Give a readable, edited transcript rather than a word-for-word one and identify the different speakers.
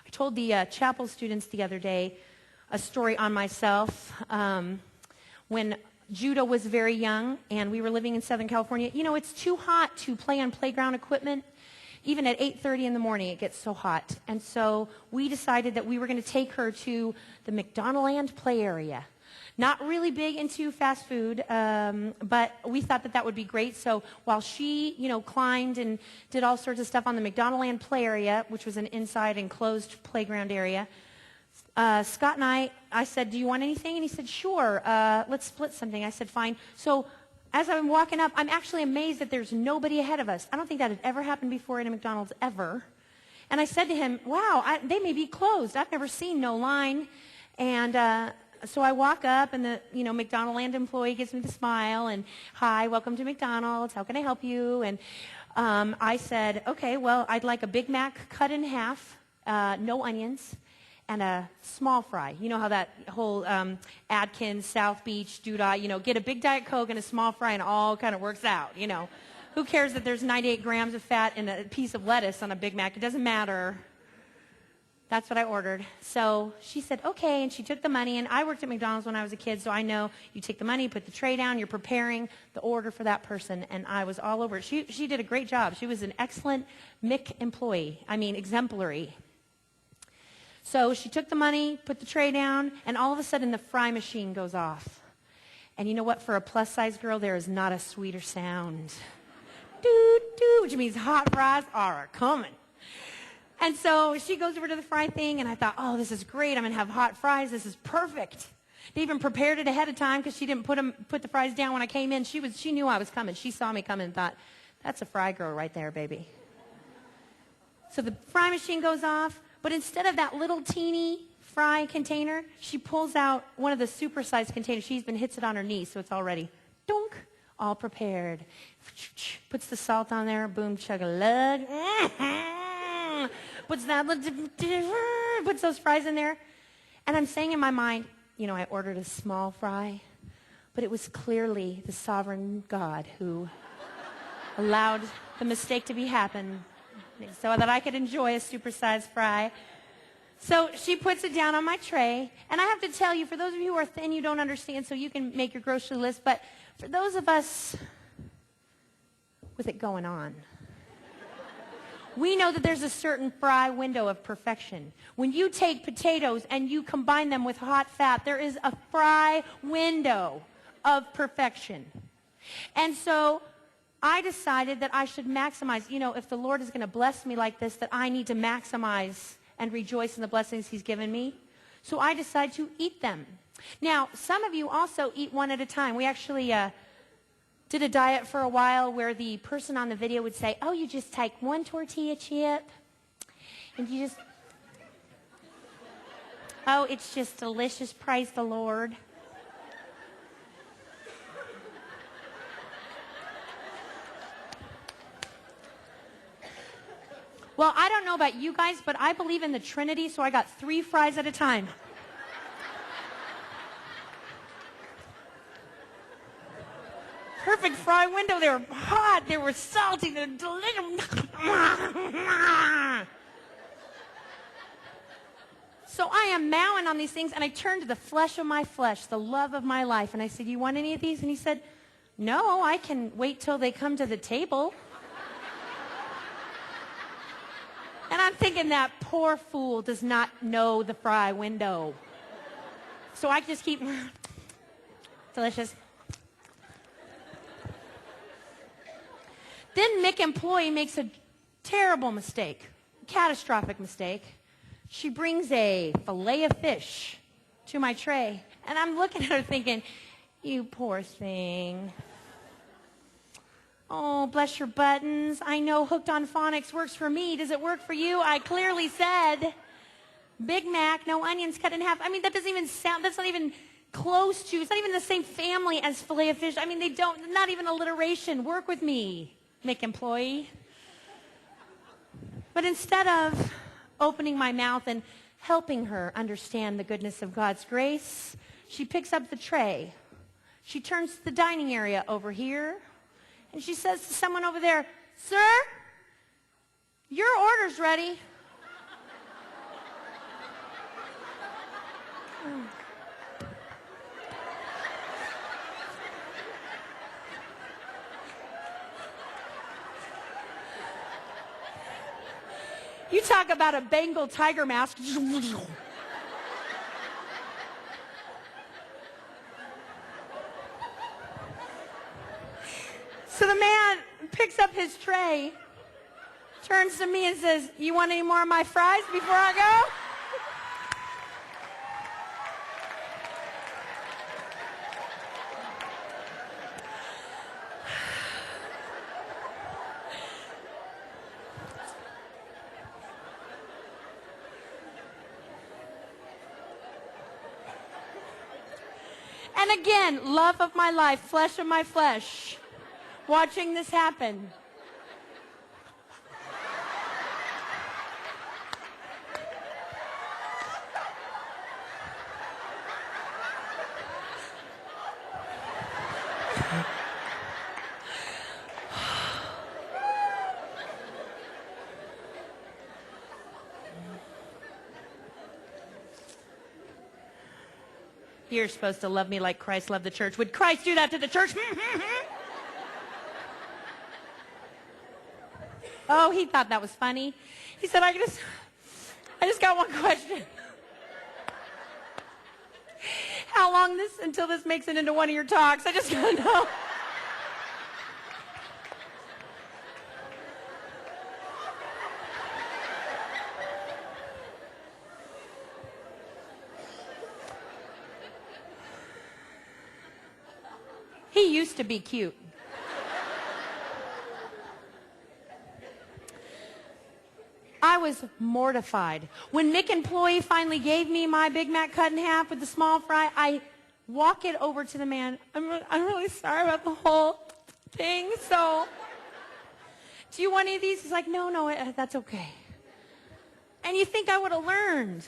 Speaker 1: I told the chapel students the other day a story on myself. When Judah was very young and we were living in Southern California, you know, it's too hot to play on playground equipment. Even at 8:30 in the morning, it gets so hot. And so we decided that we were going to take her to the McDonaldland play area. Not really big into fast food, but we thought that that would be great. So while she, you know, climbed and did all sorts of stuff on the McDonaldland play area, which was an inside enclosed playground area, Scott and I said, do you want anything? And he said, sure, let's split something. I said, fine. So as I'm walking up, I'm actually amazed that there's nobody ahead of us. I don't think that had ever happened before in a McDonald's ever. And I said to him, wow, they may be closed. I've never seen no line. And so I walk up, and the McDonaldland employee gives me the smile, and hi, welcome to McDonald's. How can I help you? And I said, okay, well, I'd like a Big Mac cut in half, no onions, and a small fry. You know how that whole Adkins, South Beach, doodah, get a big Diet Coke and a small fry, and all kind of works out, Who cares that there's 98 grams of fat in a piece of lettuce on a Big Mac? It doesn't matter. That's what I ordered. So she said, okay, and she took the money, and I worked at McDonald's when I was a kid, so I know you take the money, put the tray down, you're preparing the order for that person, and I was all over it. She did a great job. She was an excellent Mick employee. I mean, exemplary. So she took the money, put the tray down, and all of a sudden the fry machine goes off. And you know what? For a plus-size girl, there is not a sweeter sound. Doo-doo, which means hot fries are coming. And so she goes over to the fry thing, and I thought, oh, this is great. I'm going to have hot fries. This is perfect. They even prepared it ahead of time because she didn't put the fries down when I came in. She knew I was coming. She saw me coming and thought, that's a fry girl right there, baby. So the fry machine goes off, but instead of that little teeny fry container, she pulls out one of the super-sized containers. She even hits it on her knee, so it's all ready. Dunk, all prepared. Puts the salt on there. Boom, chug-a-lug. Puts those fries in there. And I'm saying in my mind, I ordered a small fry, but it was clearly the sovereign God who allowed the mistake to be happen so that I could enjoy a supersized fry. So she puts it down on my tray, and I have to tell you, for those of you who are thin, you don't understand, so you can make your grocery list, but for those of us with it going on, we know that there's a certain fry window of perfection. When you take potatoes and you combine them with hot fat, there is a fry window of perfection. And so I decided that I should maximize, if the Lord is going to bless me like this, that I need to maximize and rejoice in the blessings He's given me. So I decided to eat them. Now, some of you also eat one at a time. We actually did a diet for a while where the person on the video would say, oh, you just take one tortilla chip, and you just, oh, it's just delicious, praise the Lord. Well, I don't know about you guys, but I believe in the Trinity, so I got 3 fries at a time. Perfect fry window. They were hot. They were salty. They were delicious. So I am mowing on these things, and I turned to the flesh of my flesh, the love of my life, and I said, you want any of these? And he said, no, I can wait till they come to the table. And I'm thinking that poor fool does not know the fry window. So I just keep, delicious. Then Mick employee makes a terrible mistake, catastrophic mistake. She brings a fillet of fish to my tray, and I'm looking at her thinking, you poor thing. Oh, bless your buttons. I know Hooked on Phonics works for me. Does it work for you? I clearly said Big Mac, no onions cut in half. I mean, that doesn't even sound, that's not even close to, it's not even the same family as fillet of fish. I mean, not even alliteration. Work with me, Mick employee. But instead of opening my mouth and helping her understand the goodness of God's grace, she picks up the tray. She turns to the dining area over here, and she says to someone over there, sir, your order's ready. You talk about a Bengal tiger mask. So the man picks up his tray, turns to me and says, "You want any more of my fries before I go?" And again, love of my life, flesh of my flesh, watching this happen. You're supposed to love me like Christ loved the church. Would Christ do that to the church? Oh, he thought that was funny. He said, I just got one question. How long until this makes it into one of your talks? I just gotta know. He used to be cute. I was mortified. When Mick employee finally gave me my Big Mac cut in half with the small fry, I walk it over to the man. I'm really sorry about the whole thing, so do you want any of these? He's like, no, that's okay. And you think I would have learned.